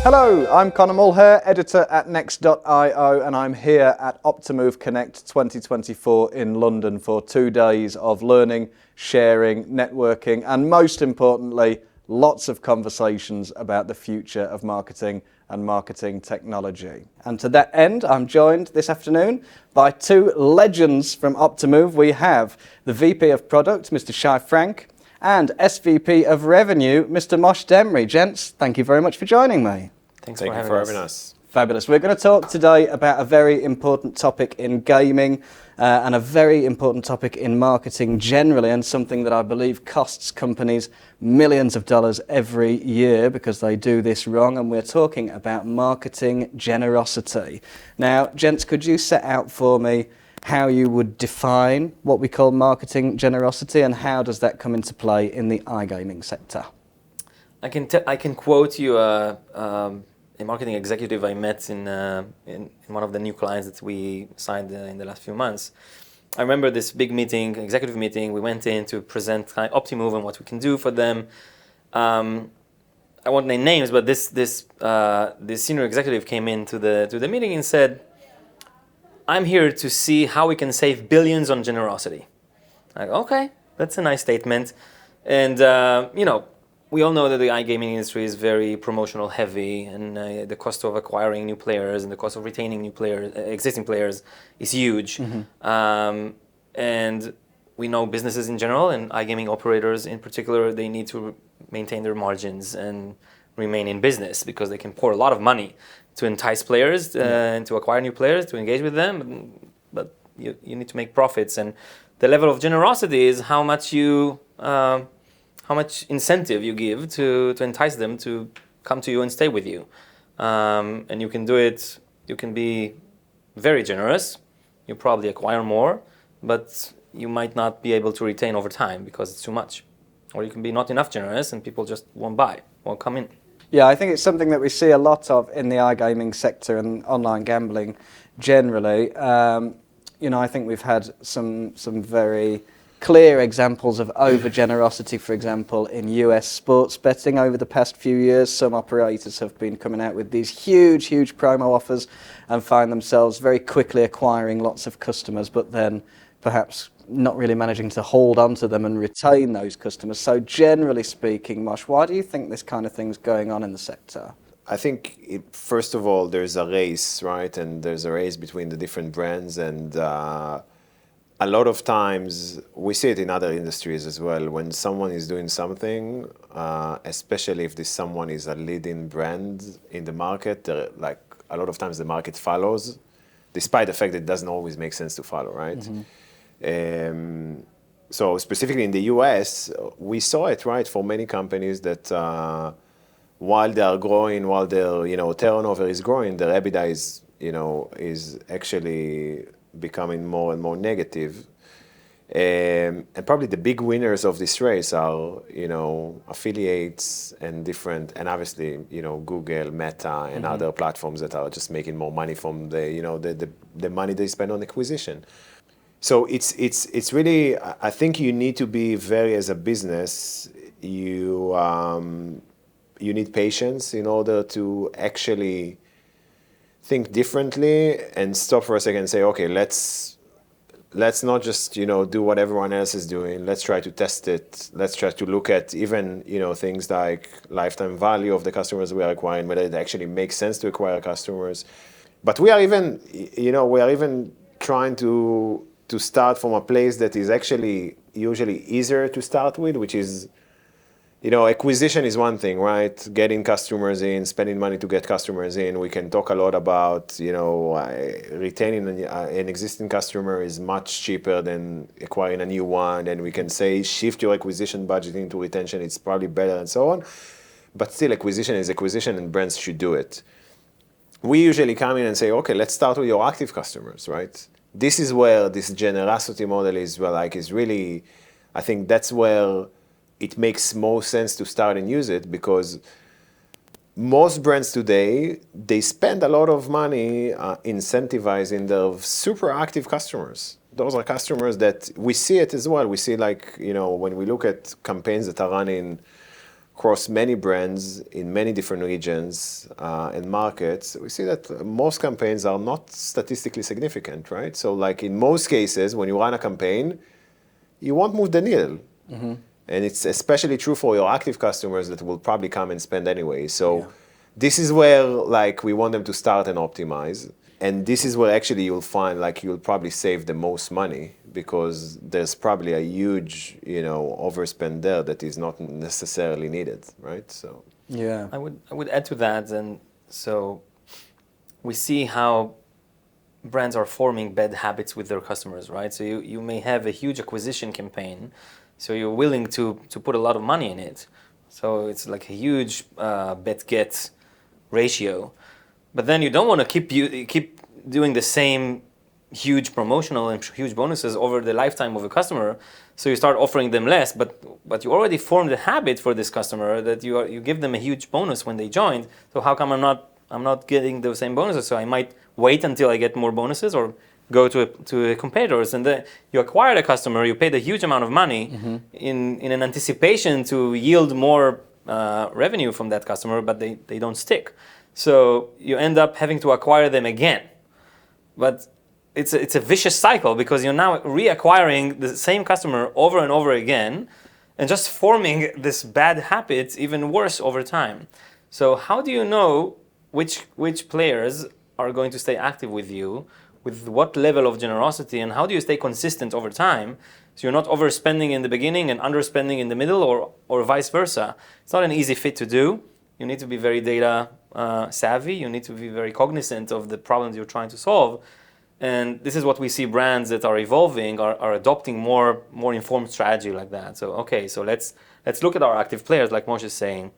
Hello, I'm Conor Mulheir, editor at Next.io, and I'm here at Optimove Connect 2024 in London for 2 days of learning, sharing, networking, and most importantly, lots of conversations about the future of marketing and marketing technology. And to that end, I'm joined this afternoon by two legends from Optimove. We have the VP of Product, Mr. Shai, and SVP of Revenue, Mr. Moshe Demri. Gents, thank you very much for joining me. Thank you for having us. Fabulous. We're going to talk today about a very important topic in gaming and a very important topic in marketing generally, and something that I believe costs companies millions of dollars every year because they do this wrong, and we're talking about marketing generosity. Now, gents, could you set out for me how you would define what we call marketing generosity, and how does that come into play in the iGaming sector? I can quote you a marketing executive I met in one of the new clients that we signed in the last few months. I remember this big meeting, executive meeting. We went in to present Optimove and what we can do for them. I won't name names, but this senior executive came into the meeting and said, "I'm here to see how we can save billions on generosity." Like, okay, that's a nice statement. And, we all know that the iGaming industry is very promotional heavy, and the cost of acquiring new players and the cost of retaining new players, existing players, is huge. Mm-hmm. And we know businesses in general and iGaming operators in particular, they need to maintain their margins and remain in business because they can pour a lot of money to entice players and to acquire new players, to engage with them, but you need to make profits. And the level of generosity is how much incentive you give to entice them to come to you and stay with you. And you can do it, you can be very generous, you probably acquire more, but you might not be able to retain over time because it's too much. Or you can be not enough generous and people just won't buy, won't come in. Yeah, I think it's something that we see a lot of in the iGaming sector and online gambling generally. I think we've had some very clear examples of over-generosity, for example, in US sports betting over the past few years. Some operators have been coming out with these huge promo offers and find themselves very quickly acquiring lots of customers, but then perhaps not really managing to hold on to them and retain those customers. So generally speaking, Moshe, why do you think this kind of thing's going on in the sector? I think, first of all, there's a race, right? And there's a race between the different brands, and a lot of times, we see it in other industries as well, when someone is doing something, especially if this someone is a leading brand in the market, like a lot of times the market follows, despite the fact that it doesn't always make sense to follow, right? Mm-hmm. So specifically in the US, we saw it, right, for many companies that while they are growing, while their turnover is growing, their EBITDA is actually becoming more and more negative. And probably the big winners of this race are, affiliates and different, and obviously, Google, Meta, and mm-hmm. other platforms that are just making more money from the money they spend on acquisition. So it's really, I think you need to be as a business, you need patience in order to actually think differently and stop for a second and say, okay, let's not just do what everyone else is doing. Let's try to test it. Let's try to look at even things like lifetime value of the customers we are acquiring, whether it actually makes sense to acquire customers. But we are even trying to start from a place that is actually usually easier to start with, which is acquisition is one thing, right? Getting customers in, spending money to get customers in. We can talk a lot about, retaining an existing customer is much cheaper than acquiring a new one. And we can say, shift your acquisition budget into retention. It's probably better and so on. But still, acquisition is acquisition and brands should do it. We usually come in and say, okay, let's start with your active customers, right? This is where this generosity model is really, I think that's where it makes most sense to start and use it, because most brands today, they spend a lot of money incentivizing their super active customers. Those are customers that we see it as well. We see when we look at campaigns that are running across many brands in many different regions and markets, we see that most campaigns are not statistically significant, right? So like in most cases, when you run a campaign, you won't move the needle. Mm-hmm. And it's especially true for your active customers that will probably come and spend anyway. So this is where like we want them to start and optimize. And this is where actually you'll find like you'll probably save the most money because there's probably a huge, overspend there that is not necessarily needed, right? So Yeah. I would add to that, and so we see how brands are forming bad habits with their customers, right? So you may have a huge acquisition campaign, so you're willing to put a lot of money in it. So it's like a huge bet-get ratio. But then you don't want to keep doing the same huge promotional and huge bonuses over the lifetime of a customer. So you start offering them less, but you already formed a habit for this customer that you give them a huge bonus when they joined. So how come I'm not getting the same bonuses? So I might wait until I get more bonuses or go to competitors. And then you acquired a customer, you paid a huge amount of money in an anticipation to yield more revenue from that customer, but they don't stick. So you end up having to acquire them again. But it's a vicious cycle because you're now reacquiring the same customer over and over again and just forming this bad habit even worse over time. So how do you know which players are going to stay active with you, with what level of generosity, and how do you stay consistent over time so you're not overspending in the beginning and underspending in the middle or vice versa? It's not an easy fit to do. You need to be very data savvy. You need to be very cognizant of the problems you're trying to solve. And this is what we see brands that are evolving are adopting more informed strategy like that. So let's look at our active players, like Moshe is saying.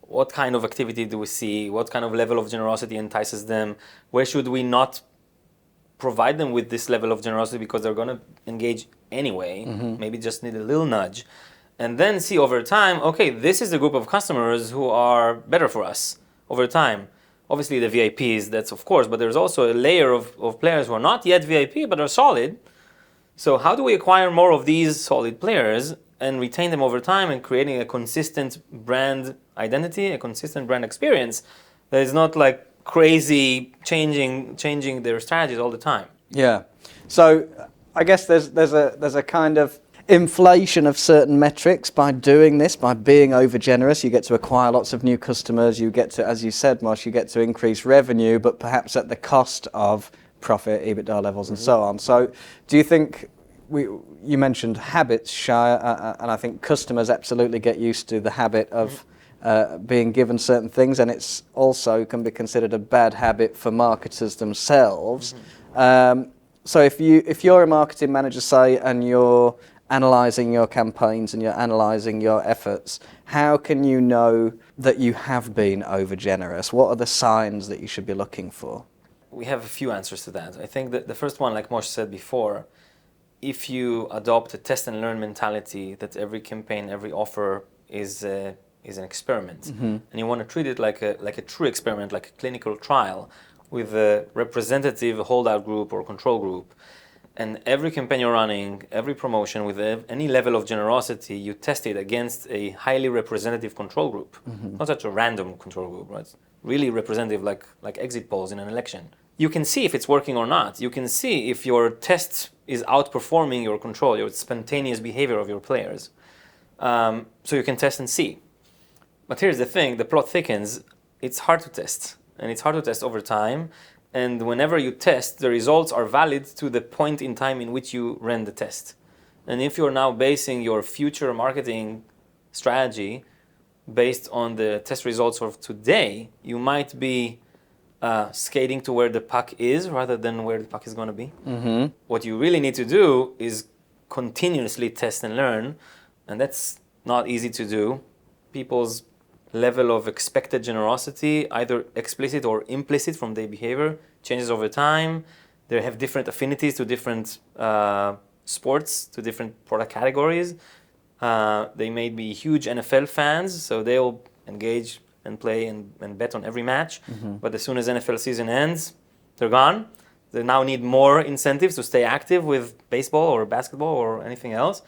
What kind of activity do we see? What kind of level of generosity entices them? Where should we not provide them with this level of generosity because they're going to engage anyway? Maybe just need a little nudge. And then see over time, okay, this is the group of customers who are better for us over time. Obviously the VIPs, that's of course, but there's also a layer of players who are not yet VIP but are solid. So how do we acquire more of these solid players and retain them over time and creating a consistent brand identity, a consistent brand experience that is not like crazy changing their strategies all the time? Yeah. So I guess there's a kind of inflation of certain metrics by doing this, by being over generous. You get to acquire lots of new customers. You get to, as you said, Moshe, you get to increase revenue, but perhaps at the cost of profit, EBITDA levels, and so on. So do you think, you mentioned habits, Shai, and I think customers absolutely get used to the habit of being given certain things, and it's also can be considered a bad habit for marketers themselves. So if you're a marketing manager, say, and you're analysing your campaigns and you're analysing your efforts, how can you know that you have been over generous? What are the signs that you should be looking for? We have a few answers to that. I think that the first one, like Moshe said before, if you adopt a test and learn mentality that every campaign, every offer is an experiment, and you want to treat it like a true experiment, like a clinical trial with a representative holdout group or control group, and every campaign you're running, every promotion with any level of generosity, you test it against a highly representative control group, not such a random control group, right? It's really representative, like exit polls in an election. You can see if it's working or not. You can see if your test is outperforming your control, your spontaneous behavior of your players. So you can test and see. But here's the thing, the plot thickens. It's hard to test, and it's hard to test over time. And whenever you test, the results are valid to the point in time in which you ran the test. And if you're now basing your future marketing strategy based on the test results of today, you might be skating to where the puck is rather than where the puck is going to be. What you really need to do is continuously test and learn, and that's not easy to do. People's level of expected generosity, either explicit or implicit from their behavior, changes over time. They have different affinities to different sports, to different product categories. They may be huge NFL fans, so they'll engage and play and bet on every match. But as soon as NFL season ends, they're gone. They now need more incentives to stay active with baseball or basketball or anything else.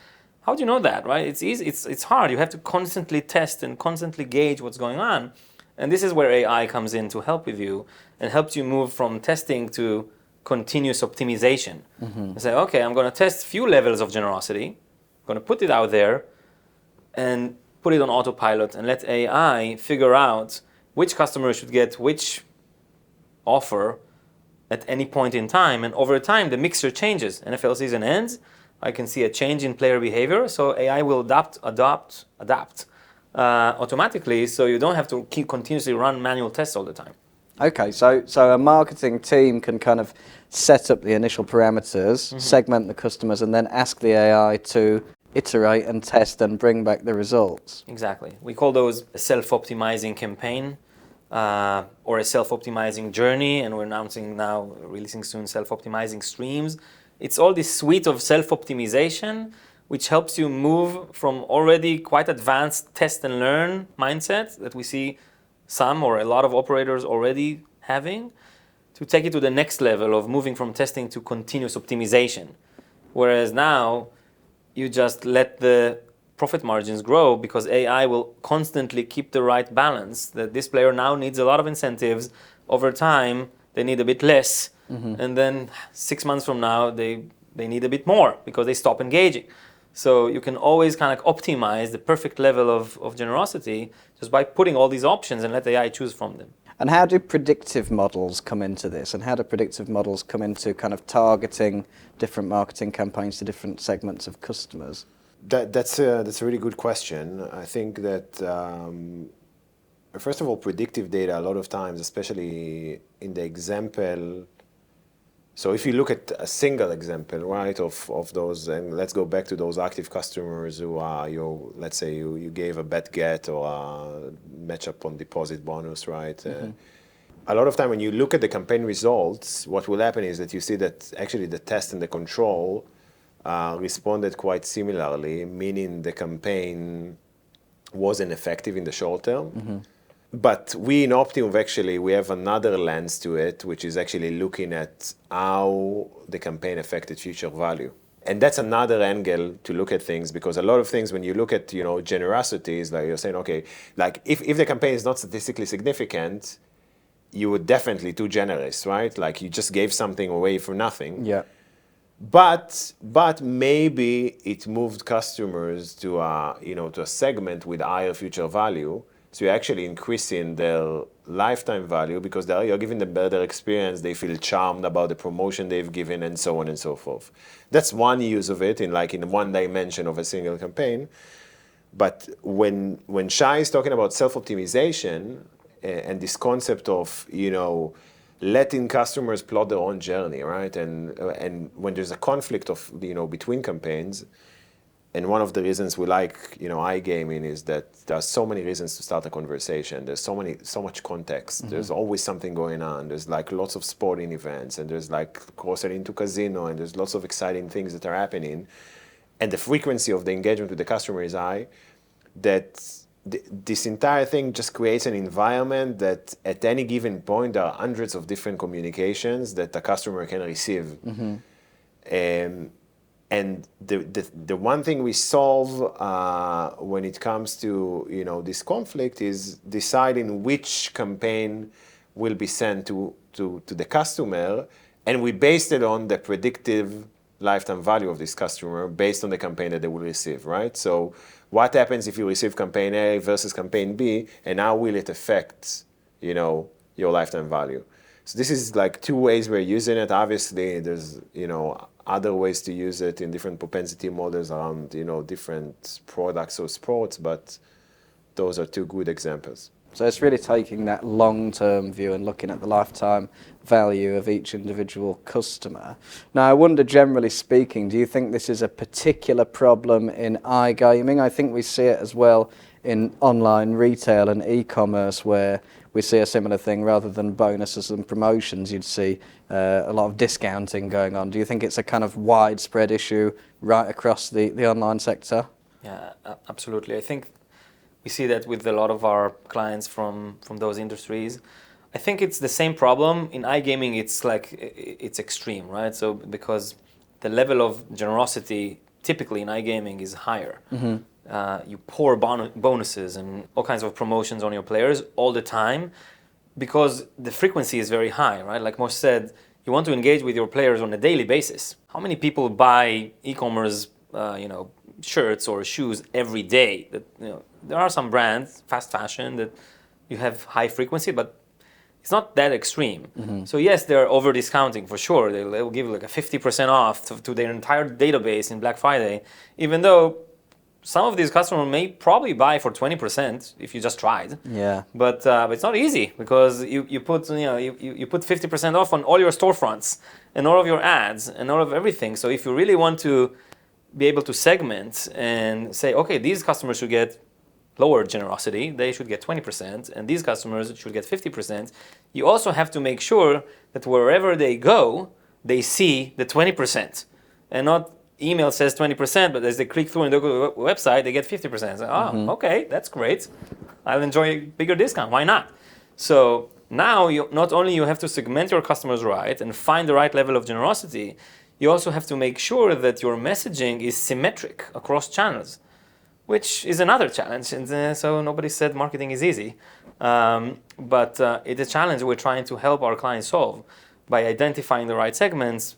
How do you know that, right? It's easy. It's hard. You have to constantly test and constantly gauge what's going on. And this is where AI comes in to help with you and helps you move from testing to continuous optimization. You say, okay, I'm going to test few levels of generosity. I'm going to put it out there and put it on autopilot and let AI figure out which customer should get which offer at any point in time. And over time, the mixture changes. NFL season ends. I can see a change in player behavior. So AI will adapt automatically. So you don't have to keep continuously run manual tests all the time. Okay, so a marketing team can kind of set up the initial parameters, segment the customers, and then ask the AI to iterate and test and bring back the results. Exactly. We call those a self-optimizing campaign or a self-optimizing journey, and we're announcing now, releasing soon, self-optimizing streams. It's all this suite of self-optimization which helps you move from already quite advanced test and learn mindset that we see some or a lot of operators already having, to take it to the next level of moving from testing to continuous optimization. Whereas now, you just let the profit margins grow because AI will constantly keep the right balance, that this player now needs a lot of incentives. Over time, they need a bit less. And then 6 months from now, they need a bit more because they stop engaging. So you can always kind of optimize the perfect level of generosity just by putting all these options and let AI choose from them. And how do predictive models come into this? And how do predictive models come into kind of targeting different marketing campaigns to different segments of customers? That's a really good question. I think that, first of all, predictive data, a lot of times, especially in the example, so if you look at a single example, right, of those, and let's go back to those active customers who are, let's say you gave a bet get or a match up on deposit bonus, right? A lot of time when you look at the campaign results, what will happen is that you see that actually the test and the control responded quite similarly, meaning the campaign wasn't effective in the short term. But we in Optimove actually, we have another lens to it, which is actually looking at how the campaign affected future value. And that's another angle to look at things, because a lot of things when you look at, generosity is like you're saying, okay, like if the campaign is not statistically significant, you were definitely too generous, right? Like you just gave something away for nothing. Yeah. But maybe it moved customers to a segment with higher future value. So you're actually increasing their lifetime value because you're giving them better experience. They feel charmed about the promotion they've given, and so on and so forth. That's one use of it in one dimension of a single campaign. But when Shai is talking about self-optimization and this concept of letting customers plot their own journey, right? And when there's a conflict of between campaigns. And one of the reasons we like, iGaming is that there are so many reasons to start a conversation. There's so much context. There's always something going on. There's lots of sporting events, and there's crossing into casino, and there's lots of exciting things that are happening. And the frequency of the engagement with the customer is high. That this entire thing just creates an environment that at any given point there are hundreds of different communications that the customer can receive. And the one thing we solve when it comes to this conflict is deciding which campaign will be sent to the customer, and we based it on the predictive lifetime value of this customer based on the campaign that they will receive, right? So what happens if you receive campaign A versus campaign B, and how will it affect your lifetime value? So this is two ways we're using it. Obviously, there's other ways to use it in different propensity models around different products or sports, but those are two good examples. So it's really taking that long-term view and looking at the lifetime value of each individual customer. Now, I wonder, generally speaking, do you think this is a particular problem in iGaming? I think we see it as well in online retail and e-commerce, where we see a similar thing. Rather than bonuses and promotions, you'd see a lot of discounting going on. Do you think it's a kind of widespread issue right across the online sector? Yeah, absolutely. I think we see that with a lot of our clients from those industries. I think it's the same problem. In iGaming, it's extreme, right? So because the level of generosity typically in iGaming is higher. You pour bonuses and all kinds of promotions on your players all the time because the frequency is very high, right? Like Moshe said, you want to engage with your players on a daily basis. How many people buy e-commerce, shirts or shoes every day? That, there are some brands, fast fashion, that you have high frequency, but it's not that extreme. So yes, they're over discounting for sure. They'll give like a 50% off to their entire database in Black Friday, even though some of these customers may probably buy for 20% if you just tried. Yeah. But it's not easy because you put 50% off on all your storefronts and all of your ads and all of everything. So if you really want to be able to segment and say, okay, these customers should get lower generosity, they should get 20%, and these customers should get 50%. You also have to make sure that wherever they go, they see the 20%, and not email says 20%, but as they click through and they go to the website, they get 50%. So, okay, that's great. I'll enjoy a bigger discount. Why not? So now not only you have to segment your customers right and find the right level of generosity, you also have to make sure that your messaging is symmetric across channels, which is another challenge. And so nobody said marketing is easy, but it's a challenge we're trying to help our clients solve by identifying the right segments,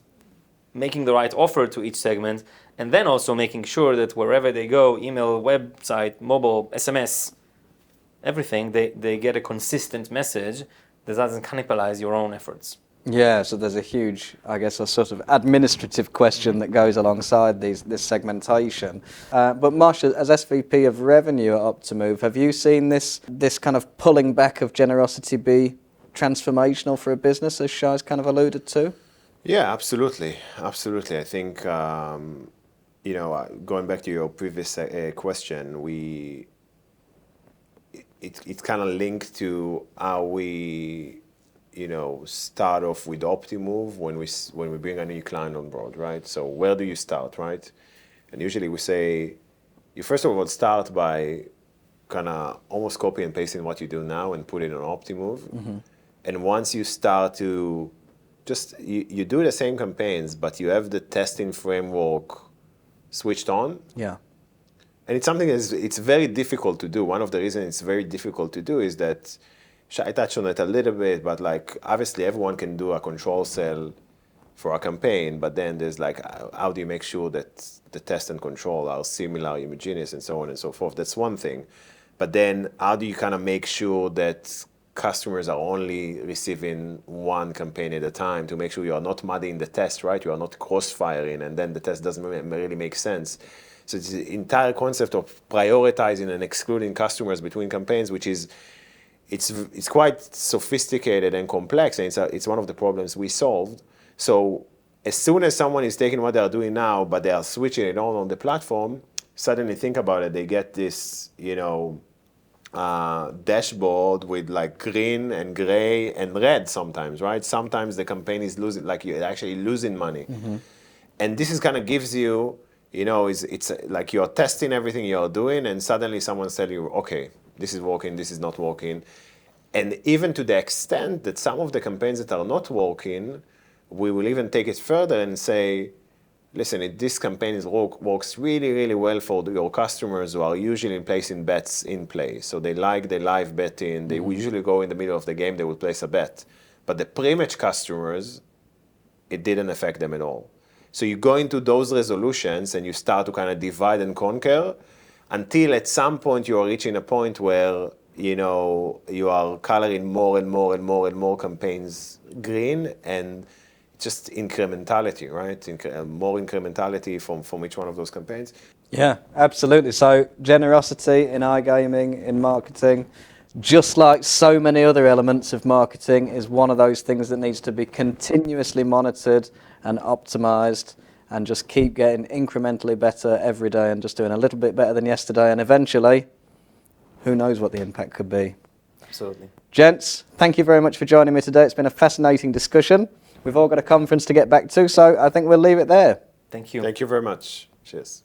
making the right offer to each segment, and then also making sure that wherever they go, email, website, mobile, SMS, everything, they get a consistent message that doesn't cannibalize your own efforts. Yeah, so there's a huge, I guess, a sort of administrative question that goes alongside this segmentation. But Moshe, as SVP of Revenue at Optimove, have you seen this kind of pulling back of generosity be transformational for a business, as Shai's kind of alluded to? Yeah, absolutely. Absolutely. I think, going back to your previous question, it's kind of linked to how we start off with Optimove when we bring a new client on board, right? So where do you start, right? And usually we say, you first of all start by kind of almost copy and pasting what you do now and put it on Optimove. And once you start to you do the same campaigns, but you have the testing framework switched on. Yeah. And it's something it's very difficult to do. One of the reasons it's very difficult to do is that I touched on it a little bit, but like obviously everyone can do a control cell for a campaign, but then there's like, how do you make sure that the test and control are similar, homogeneous, and so on and so forth? That's one thing. But then how do you kind of make sure that customers are only receiving one campaign at a time to make sure you are not muddying the test, right? You are not cross-firing, and then the test doesn't really make sense. So it's the entire concept of prioritizing and excluding customers between campaigns, which is it's quite sophisticated and complex, and it's one of the problems we solved. So as soon as someone is taking what they are doing now, but they are switching it on the platform, suddenly think about it, they get this, dashboard with like green and gray and red sometimes, right? Sometimes the campaign is losing, like you're actually losing money. And this is kind of gives you, it's like you're testing everything you're doing, and suddenly someone's telling you, okay, this is working, this is not working. And even to the extent that some of the campaigns that are not working, we will even take it further and say, listen, this campaign works really, really well for your customers who are usually placing bets in play. So they like the live betting. They usually go in the middle of the game, they will place a bet. But the pre-match customers, it didn't affect them at all. So you go into those resolutions and you start to kind of divide and conquer until at some point you are reaching a point where, you are coloring more and more and more and more campaigns green, and just incrementality, right? More incrementality from each one of those campaigns. Yeah, absolutely. So generosity in iGaming, in marketing, just like so many other elements of marketing, is one of those things that needs to be continuously monitored and optimized, and just keep getting incrementally better every day and just doing a little bit better than yesterday. And eventually, who knows what the impact could be. Absolutely. Gents, thank you very much for joining me today. It's been a fascinating discussion. We've all got a conference to get back to, so I think we'll leave it there. Thank you. Thank you very much. Cheers.